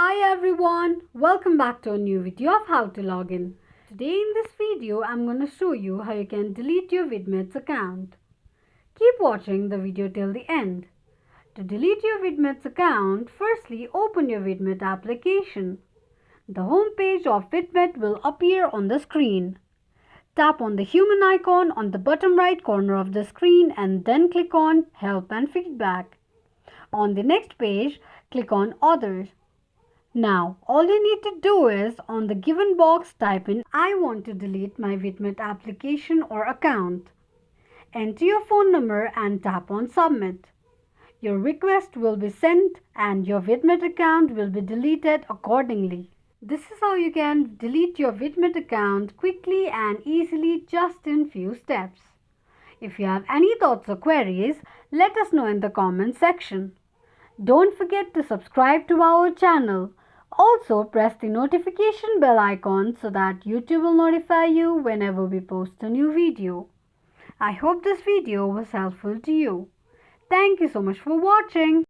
Hi everyone, welcome back to a new video of how to log in. Today in this video, I'm going to show you how you can delete your Vidmate's account. Keep watching the video till the end. To delete your Vidmate's account, firstly open your Vidmate application. The home page of Vidmate will appear on the screen. Tap on the human icon on the bottom right corner of the screen and then click on Help and Feedback. On the next page, click on Others. Now, all you need to do is, on the given box, type in I want to delete my Vidmate application or account. Enter your phone number and tap on Submit. Your request will be sent and your Vidmate account will be deleted accordingly. This is how you can delete your Vidmate account quickly and easily just in few steps. If you have any thoughts or queries, let us know in the comment section. Don't forget to subscribe to our channel. Also, press the notification bell icon so that YouTube will notify you whenever we post a new video. I hope this video was helpful to you. Thank you so much for watching.